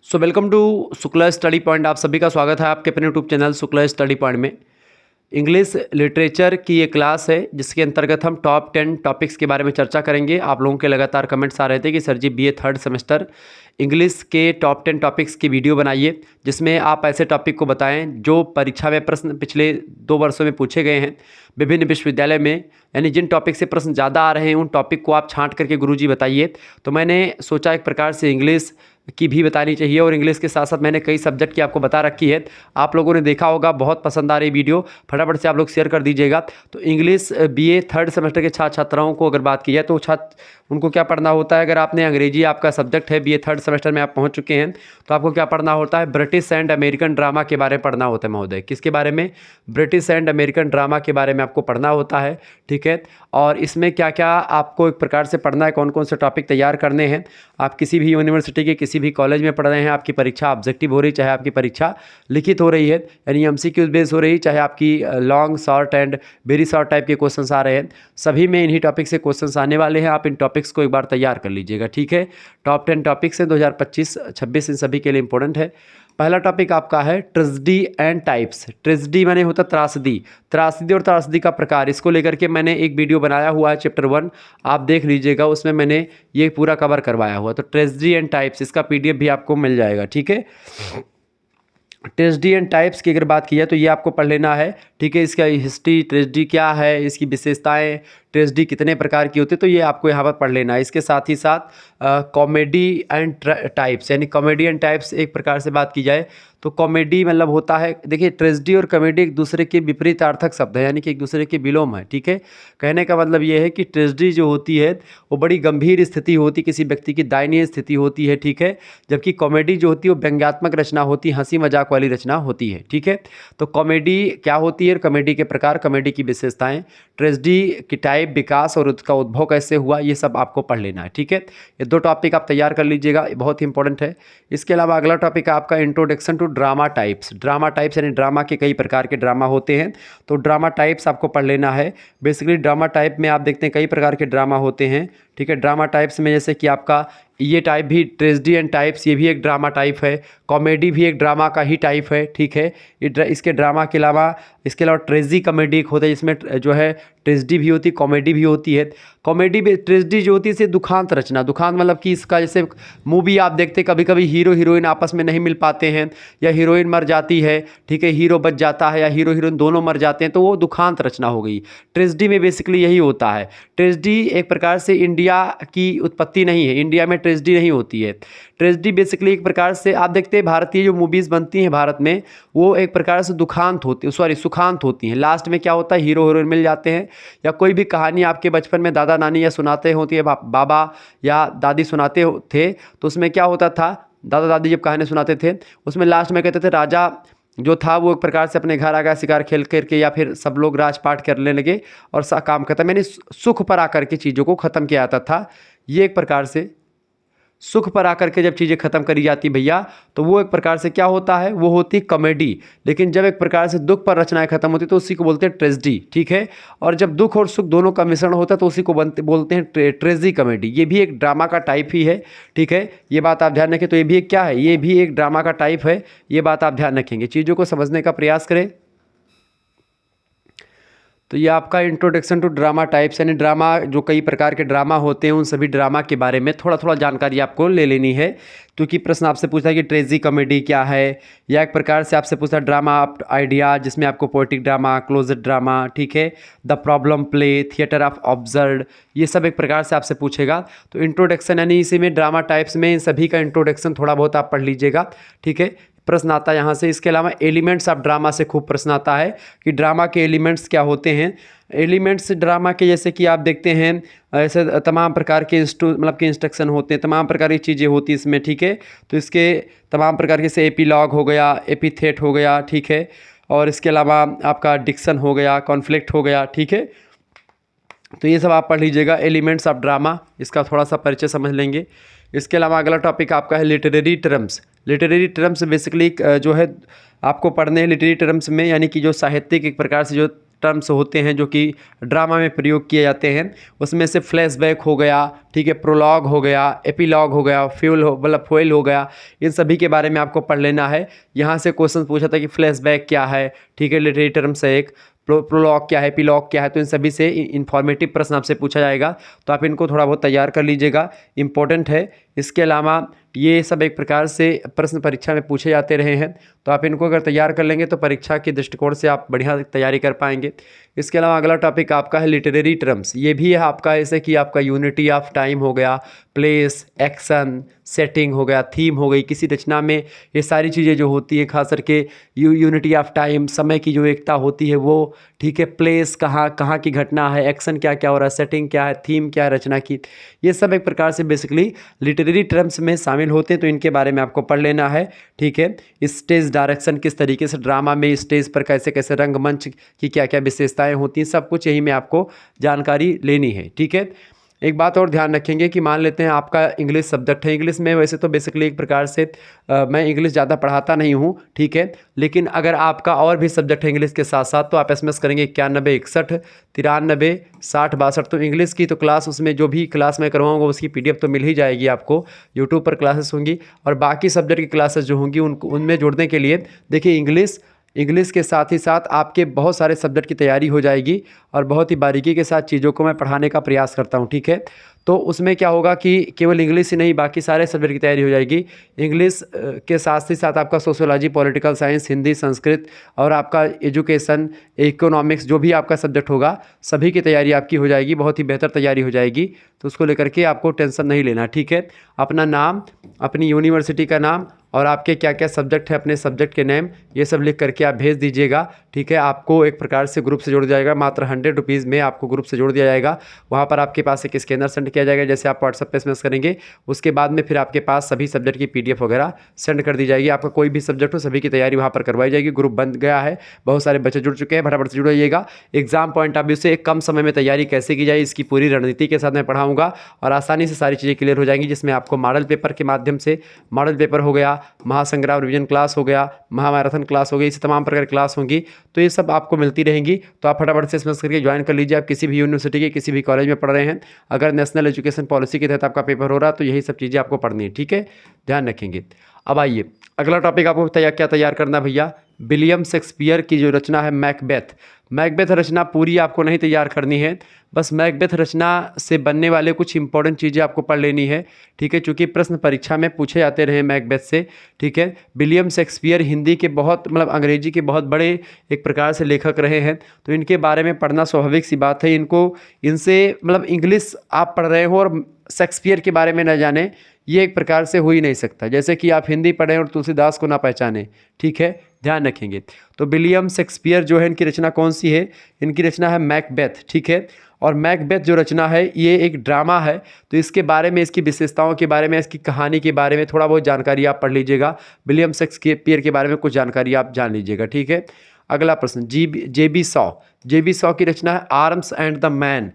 Welcome to Shukla study point. आप सभी का स्वागत है आपके अपने YouTube channel Shukla study point में। इंग्लिश लिटरेचर की ये क्लास है जिसके अंतर्गत हम टॉप 10 टॉपिक्स के बारे में चर्चा करेंगे। आप लोगों के लगातार कमेंट्स आ रहे थे कि सर जी बीए थर्ड सेमेस्टर इंग्लिश के टॉप 10 टॉपिक्स की वीडियो बनाइए जिसमें आप ऐसे टॉपिक को बताएं जो परीक्षा में प्रश्न पिछले 2 वर्षों में पूछे गए हैं विभिन्न विश्वविद्यालय में, यानी जिन टॉपिक से प्रश्न ज़्यादा आ रहे हैं उन टॉपिक को आप छांट करके गुरुजी बताइए। तो मैंने सोचा एक प्रकार से इंग्लिश की भी बतानी चाहिए और इंग्लिश के साथ साथ मैंने कई सब्जेक्ट की आपको बता रखी है। आप लोगों ने देखा होगा, बहुत पसंद आ रही वीडियो, फटाफट से आप लोग शेयर कर दीजिएगा। तो इंग्लिश बीए थर्ड सेमेस्टर के छात्र छात्राओं को अगर बात की जाए तो छात्र उनको क्या पढ़ना होता है। अगर आपने अंग्रेजी आपका सब्जेक्ट है, बीए थर्ड सेमेस्टर में आप पहुंच चुके हैं, तो आपको क्या पढ़ना होता है, ब्रिटिश एंड अमेरिकन ड्रामा के बारे में पढ़ना होता है महोदय। किसके बारे में? ब्रिटिश एंड अमेरिकन ड्रामा के बारे में आपको पढ़ना होता है, ठीक है। और इसमें क्या क्या आपको एक प्रकार से पढ़ना है, कौन कौन से टॉपिक तैयार करने हैं। आप किसी भी यूनिवर्सिटी के किसी भी कॉलेज में पढ़ रहे हैं, आपकी परीक्षा ऑब्जेक्टिव हो रही, चाहे आपकी परीक्षा लिखित हो रही है यानी एमसीक्यू बेस हो रही, चाहे आपकी long short and very short type के क्वेश्चंस आ रहे हैं, सभी में इन्हीं टॉपिक से क्वेश्चंस आने वाले हैं। आप इन टॉपिक्स को एक बार तैयार कर लीजिएगा, ठीक है। टॉप 10 टॉपिक्स हैं 2025-26 इन सभी के लिए इंपॉर्टेंट है। पहला टॉपिक आपका है ट्रेजेडी एंड टाइप्स। ट्रेजेडी माने होता त्रासदी, त्रासदी और त्रासदी का प्रकार। इसको लेकर के मैंने एक वीडियो बनाया हुआ है, चैप्टर 1, आप देख लीजिएगा, उसमें मैंने ये पूरा कवर करवाया हुआ। तो ट्रेजेडी एंड टाइप्स, इसका पीडीएफ भी आपको मिल जाएगा, ठीक है। ट्रेजेडी एंड टाइप्स की अगर बात की जाए तो ये आपको पढ़ लेना है, ठीक है। इसका हिस्ट्री, ट्रेजेडी क्या है, इसकी विशेषताएं, ट्रेजेडी कितने प्रकार की होती है, तो ये आपको यहाँ पर पढ़ लेना है। इसके साथ ही साथ कॉमेडी एंड टाइप्स, यानी कॉमेडी एंड टाइप्स एक प्रकार से बात की जाए तो कॉमेडी मतलब होता है, देखिए ट्रेजेडी और कॉमेडी एक दूसरे के विपरीतार्थक शब्द है, यानी कि एक दूसरे के विलोम है, ठीक है। कहने का मतलब ये है कि ट्रेजेडी जो होती है वो बड़ी गंभीर स्थिति होती, किसी व्यक्ति की दयनीय स्थिति होती है, ठीक है। जबकि कॉमेडी जो होती है वो व्यंग्यात्मक रचना होती है, हंसी मजाक वाली रचना होती है, ठीक है। तो कॉमेडी क्या होती है, कॉमेडी के प्रकार, कॉमेडी की विशेषताएं, ट्रेजेडी की टाइप, विकास और उसका उद्भव कैसे हुआ, ये सब आपको पढ़ लेना है, ठीक है। ये 2 टॉपिक आप तैयार कर लीजिएगा, बहुत ही इंपॉर्टेंट है। इसके अलावा अगला टॉपिक है आपका introduction to drama types. Drama types यानी ड्रामा के कई प्रकार के ड्रामा होते हैं, तो ड्रामा टाइप्स आपको पढ़ लेना है। बेसिकली ड्रामा टाइप में आप देखते हैं कई प्रकार के ड्रामा होते हैं, ठीक है। ड्रामा टाइप्स में जैसे कि आपका ये टाइप भी ट्रेजेडी एंड टाइप्स, ये भी एक ड्रामा टाइप है। कॉमेडी भी एक ड्रामा का ही टाइप है, ठीक है। इसके ड्रामा के अलावा इसके अलावा ट्रेजी कॉमेडी एक होता है जिसमें जो है ट्रेजेडी भी होती है, कॉमेडी भी होती है। कॉमेडी में ट्रेजेडी जो होती है इसे दुखांत रचना, दुखांत मतलब कि इसका जैसे मूवी आप देखते कभी कभी हीरो हीरोइन आपस में नहीं मिल पाते हैं, या हीरोइन मर जाती है, ठीक है, हीरो बच जाता है, या हीरो हीरोइन दोनों मर जाते हैं, तो वो दुखांत रचना हो गई। ट्रेजेडी में बेसिकली यही होता है। ट्रेजेडी एक प्रकार से इंडिया की उत्पत्ति नहीं है, इंडिया में ट्रेजेडी नहीं होती है। ट्रेजेडी बेसिकली एक प्रकार से आप देखते हैं भारतीय जो मूवीज़ बनती हैं भारत में, वो एक प्रकार से दुखांत होती, सॉरी सुखांत होती हैं। लास्ट में क्या होता है, हीरो हीरोइन मिल जाते हैं, या कोई भी कहानी आपके बचपन में दादा नानी या सुनाते होती है, बाबा या दादी सुनाते थे, तो उसमें क्या होता था, दादा दादी जब कहानी सुनाते थे उसमें लास्ट में कहते थे राजा जो था वो एक प्रकार से अपने घर आ गया शिकार खेल करके, या फिर सब लोग राजपाट करने लगे और काम खत्म, यानी सुख पर आकर के चीज़ों को ख़त्म किया जाता था। ये एक प्रकार से सुख पर आकर के जब चीज़ें खत्म करी जाती भैया, तो वो एक प्रकार से क्या होता है, वो होती कॉमेडी। लेकिन जब एक प्रकार से दुख पर रचनाएं खत्म होती तो उसी को बोलते हैं ट्रेजेडी, ठीक है। और जब दुख और सुख दोनों का मिश्रण होता है तो उसी को बोलते हैं ट्रेजी कॉमेडी। ये भी एक ड्रामा का टाइप ही है, ठीक है। ये बात आप ध्यान रखें। तो ये भी एक क्या है, ये भी एक ड्रामा का टाइप है, ये बात आप ध्यान रखेंगे, चीज़ों को समझने का प्रयास करें। तो ये आपका इंट्रोडक्शन टू ड्रामा टाइप्स, यानी ड्रामा जो कई प्रकार के ड्रामा होते हैं उन सभी ड्रामा के बारे में थोड़ा थोड़ा जानकारी आपको ले लेनी है। क्योंकि प्रश्न आपसे पूछता है कि ट्रेजी कॉमेडी क्या है, या एक प्रकार से आपसे पूछता है ड्रामा आइडिया, जिसमें आपको पोएटिक ड्रामा, क्लोजेट ड्रामा, ठीक है, the problem play, theatre of observe, ये सब एक प्रकार से आपसे पूछेगा। तो इंट्रोडक्शन यानी इसी में ड्रामा टाइप्स में इन सभी का इंट्रोडक्शन थोड़ा बहुत आप पढ़ लीजिएगा, ठीक है। प्रश्न आता है यहाँ से। इसके अलावा एलिमेंट्स ऑफ ड्रामा से खूब प्रश्न आता है कि ड्रामा के एलिमेंट्स क्या होते हैं। एलिमेंट्स ड्रामा के जैसे कि आप देखते हैं ऐसे तमाम प्रकार के मतलब के इंस्ट्रक्शन होते हैं, तमाम प्रकार की चीज़ें होती हैं इसमें, ठीक है। तो इसके तमाम प्रकार के से एपीलॉग हो गया, एपिथेट हो गया, ठीक है, और इसके अलावा आपका डिक्शन हो गया, कॉन्फ्लिक्ट हो गया, ठीक है। तो ये सब आप पढ़ लीजिएगा, एलिमेंट्स ऑफ ड्रामा, इसका थोड़ा सा परिचय समझ लेंगे। इसके अलावा अगला टॉपिक आपका है literary terms. Literary terms basically जो है आपको पढ़ने हैं लिटरेरी टर्म्स में, यानी कि जो साहित्यिक एक प्रकार से जो टर्म्स होते हैं जो कि ड्रामा में प्रयोग किए जाते हैं। उसमें से फ्लैशबैक हो गया, ठीक है, प्रोलॉग हो गया, एपिलॉग हो गया, फोइल हो गया, इन सभी के बारे में आपको पढ़ लेना है। यहाँ से क्वेश्चन पूछा था कि फ्लैशबैक क्या है, ठीक है, लिटरेरी टर्म्स है एक, प्रोलॉग क्या है, एपिलॉग क्या है, तो इन सभी से इन्फॉर्मेटिव प्रश्न आपसे पूछा जाएगा, तो आप इनको थोड़ा बहुत तैयार कर लीजिएगा, इंपॉर्टेंट है। इसके अलावा ये सब एक प्रकार से प्रश्न परीक्षा में पूछे जाते रहे हैं, तो आप इनको अगर तैयार कर लेंगे तो परीक्षा के दृष्टिकोण से आप बढ़िया तैयारी कर पाएंगे। इसके अलावा अगला टॉपिक आपका है लिटरेरी टर्म्स। ये भी है आपका ऐसे कि आपका यूनिटी ऑफ टाइम हो गया, प्लेस, एक्शन, सेटिंग हो गया, थीम हो गई, किसी रचना में ये सारी चीज़ें जो होती हैं, खास करके यूनिटी ऑफ टाइम, समय की जो एकता होती है वो, ठीक है, प्लेस कहाँ कहाँ की घटना है, एक्शन क्या क्या हो रहा है, सेटिंग क्या है, थीम क्या है रचना की, ये सब एक प्रकार से बेसिकली लिटरेरी टर्म्स में शामिल होते हैं, तो इनके बारे में आपको पढ़ लेना है, ठीक है। स्टेज डायरेक्शन, किस तरीके से ड्रामा में स्टेज पर कैसे कैसे रंगमंच की क्या क्या विशेषताएं होती हैं, सब कुछ यही में आपको जानकारी लेनी है, ठीक है। एक बात और ध्यान रखेंगे कि मान लेते हैं आपका इंग्लिश सब्जेक्ट है, इंग्लिश में वैसे तो बेसिकली एक प्रकार से मैं इंग्लिश ज़्यादा पढ़ाता नहीं हूँ, ठीक है, लेकिन अगर आपका और भी सब्जेक्ट है इंग्लिश के साथ साथ तो आप SMS करेंगे 91 61 93 60 62। तो इंग्लिश की तो क्लास, उसमें जो भी क्लास मैं करवाऊँगा उसकी PDF तो मिल ही जाएगी आपको, यूट्यूब पर क्लासेस होंगी, और बाकी सब्जेक्ट की क्लासेस जो होंगी उनमें जुड़ने के लिए देखिए इंग्लिश के साथ ही साथ आपके बहुत सारे सब्जेक्ट की तैयारी हो जाएगी, और बहुत ही बारीकी के साथ चीज़ों को मैं पढ़ाने का प्रयास करता हूँ, ठीक है। तो उसमें क्या होगा कि केवल इंग्लिश ही नहीं, बाकी सारे सब्जेक्ट की तैयारी हो जाएगी। इंग्लिश के साथ ही साथ आपका sociology, political science, Hindi, Sanskrit और आपका एजुकेशन, इकोनॉमिक्स, जो भी आपका सब्जेक्ट होगा सभी की तैयारी आपकी हो जाएगी, बहुत ही बेहतर तैयारी हो जाएगी। तो उसको लेकर के आपको टेंशन नहीं लेना, ठीक है। अपना नाम, अपनी यूनिवर्सिटी का नाम और आपके क्या क्या सब्जेक्ट है, अपने सब्जेक्ट के नेम, ये सब लिख करके आप भेज दीजिएगा, ठीक है। आपको एक प्रकार से ग्रुप से जोड़ दिया जाएगा, मात्र 100 रुपीज़ में आपको ग्रुप से जोड़ दिया जाएगा। वहाँ पर आपके पास एक स्कैनर सेंड किया जाएगा, जैसे आप व्हाट्सएप पे SMS करेंगे, उसके बाद में फिर आपके पास सभी सब्जेक्ट की PDF वगैरह सेंड कर दी जाएगी। आपका कोई भी सब्जेक्ट हो सभी की तैयारी वहाँ पर करवाई जाएगी। ग्रुप बन गया है, बहुत सारे बच्चे जुड़ चुके हैं, फटाफट से जुड़िएगा। एग्जाम पॉइंट ऑफ व्यू से कम समय में तैयारी कैसे की जाए इसकी पूरी रणनीति के साथ मैं पढ़ाऊँगा, और आसानी से सारी चीज़ें क्लियर हो जाएंगी, जिसमें आपको मॉडल पेपर के माध्यम से, मॉडल पेपर हो गया, महासंग्राम रिवीजन क्लास हो गया, महामैराथन क्लास हो गई, इसी तमाम प्रकार की क्लास होंगी, तो ये सब आपको मिलती रहेंगी। तो आप फटाफट से SMS करके ज्वाइन कर लीजिए। आप किसी भी यूनिवर्सिटी के किसी भी कॉलेज में पढ़ रहे हैं, अगर नेशनल एजुकेशन पॉलिसी के तहत आपका पेपर हो रहा है तो यही सब चीज़ें आपको पढ़नी है, ठीक है, ध्यान रखेंगे। अब आइए अगला टॉपिक आपको क्या तैयार करना भैया, विलियम शेक्सपियर की जो रचना है मैकबेथ रचना पूरी आपको नहीं तैयार करनी है, बस मैकबेथ रचना से बनने वाले कुछ इंपॉर्टेंट चीज़ें आपको पढ़ लेनी है, ठीक है, चूँकि प्रश्न परीक्षा में पूछे जाते रहे मैकबेथ से, ठीक है। विलियम शेक्सपियर हिंदी के बहुत अंग्रेजी के बहुत बड़े एक प्रकार से लेखक रहे हैं, तो इनके बारे में पढ़ना स्वाभाविक सी बात है। इनसे इंग्लिश आप पढ़ रहे हो और शेक्सपियर के बारे में न जाने, ये एक प्रकार से हो ही नहीं सकता, जैसे कि आप हिंदी पढ़ें और तुलसीदास को ना पहचाने, ठीक है, ध्यान रखेंगे। तो विलियम शेक्सपियर जो है, इनकी रचना कौन सी है, इनकी रचना है मैकबेथ, ठीक है। और मैकबेथ जो रचना है ये एक ड्रामा है, तो इसके बारे में, इसकी विशेषताओं के बारे में, इसकी कहानी के बारे में थोड़ा बहुत जानकारी आप पढ़ लीजिएगा। विलियम शेक्सपियर के बारे में कुछ जानकारी आप जान लीजिएगा, ठीक है। अगला प्रश्न, JB शॉ की रचना है आर्म्स एंड द मैन।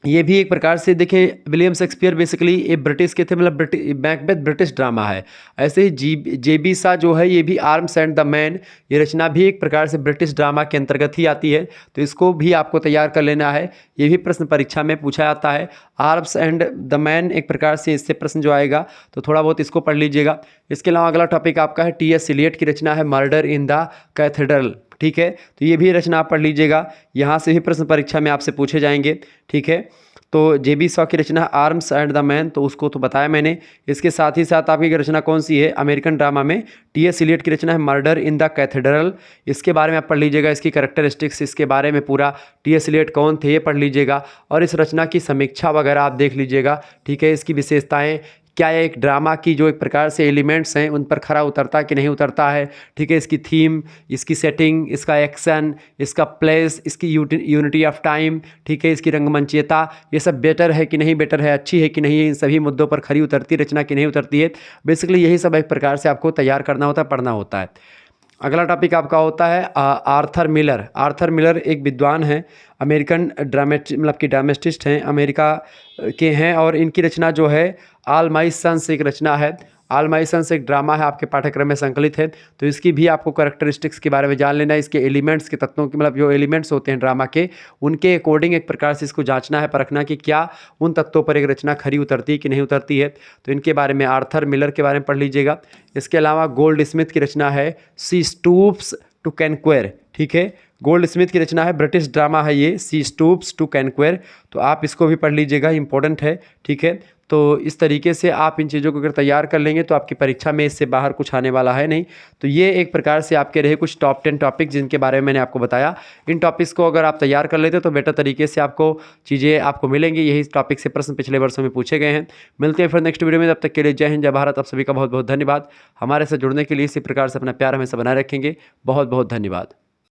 ये भी एक प्रकार से देखें, विलियम शेक्सपियर बेसिकली ये ब्रिटिश के थे, मैकबेथ ब्रिटिश ड्रामा है। ऐसे ही JB शॉ जो है, ये भी आर्म्स एंड द मैन, ये रचना भी एक प्रकार से ब्रिटिश ड्रामा के अंतर्गत ही आती है, तो इसको भी आपको तैयार कर लेना है। ये भी प्रश्न परीक्षा में पूछा जाता है। आर्म्स एंड द मैन एक प्रकार से इससे प्रश्न जो आएगा, तो थोड़ा बहुत इसको पढ़ लीजिएगा। इसके अलावा अगला टॉपिक आपका है T.S. एलियट की रचना है मर्डर इन द कैथेड्रल, ठीक है, तो ये भी रचना आप पढ़ लीजिएगा, यहाँ से भी प्रश्न परीक्षा में आपसे पूछे जाएंगे, ठीक है। तो JB शॉ की रचना आर्म्स एंड द मैन, तो उसको तो बताया मैंने। इसके साथ ही साथ आपकी रचना कौन सी है, अमेरिकन ड्रामा में T.S. एलियट की रचना है मर्डर इन द कैथेड्रल, इसके बारे में आप पढ़ लीजिएगा। इसकी कैरेक्टरिस्टिक्स, इसके बारे में पूरा T.S. एलियट कौन थे ये पढ़ लीजिएगा, और इस रचना की समीक्षा वगैरह आप देख लीजिएगा, ठीक है। इसकी विशेषताएँ क्या है, एक ड्रामा की जो एक प्रकार से एलिमेंट्स हैं उन पर खरा उतरता कि नहीं उतरता है, ठीक है। इसकी थीम, इसकी सेटिंग, इसका एक्शन, इसका प्लेस, इसकी यूनिटी ऑफ टाइम, ठीक है, इसकी रंगमंचीयता, ये सब बेटर है कि नहीं बेटर है, अच्छी है कि नहीं है, इन सभी मुद्दों पर खरी उतरती रचना कि नहीं उतरती है। बेसिकली यही सब एक प्रकार से आपको तैयार करना होता है, पढ़ना होता है। अगला टॉपिक आपका होता है आर्थर मिलर एक विद्वान हैं, अमेरिकन ड्रामेटिस्ट हैं, अमेरिका के हैं, और इनकी रचना जो है ऑल माय सन्स एक रचना है। ऑल माय सन्स एक ड्रामा है, आपके पाठ्यक्रम में संकलित है, तो इसकी भी आपको कैरेक्टरिस्टिक्स के बारे में जान लेना है, इसके एलिमेंट्स के तत्वों के मतलब जो एलिमेंट्स होते हैं ड्रामा के, उनके अकॉर्डिंग एक प्रकार से इसको जांचना है, परखना कि क्या उन तत्वों पर एक रचना खरी उतरती है कि नहीं उतरती है। तो इनके बारे में आर्थर मिलर के बारे में पढ़ लीजिएगा। इसके अलावा गोल्ड स्मिथ की रचना है शी स्टूप्स टू कैनक्वेर, ठीक है, गोल्ड स्मिथ की रचना है, ब्रिटिश ड्रामा है ये, शी स्टूप्स टू कैनक्वेर, तो आप इसको भी पढ़ लीजिएगा, इंपॉर्टेंट है, ठीक है। तो इस तरीके से आप इन चीज़ों को अगर तैयार कर लेंगे तो आपकी परीक्षा में इससे बाहर कुछ आने वाला है नहीं। तो ये एक प्रकार से आपके रहे कुछ टॉप 10 टॉपिक जिनके बारे में मैंने आपको बताया। इन टॉपिक्स को अगर आप तैयार कर लेते तो बेटर तरीके से आपको चीज़ें आपको मिलेंगी। यही टॉपिक से प्रश्न पिछले वर्षों में पूछे गए हैं। मिलते हैं फिर नेक्स्ट वीडियो में, तब तक के लिए जय हिंद जय भारत। आप सभी का बहुत बहुत धन्यवाद। हमारे साथ जुड़ने के लिए इसी प्रकार से अपना प्यार हमेशा बनाए रखेंगे। बहुत बहुत धन्यवाद।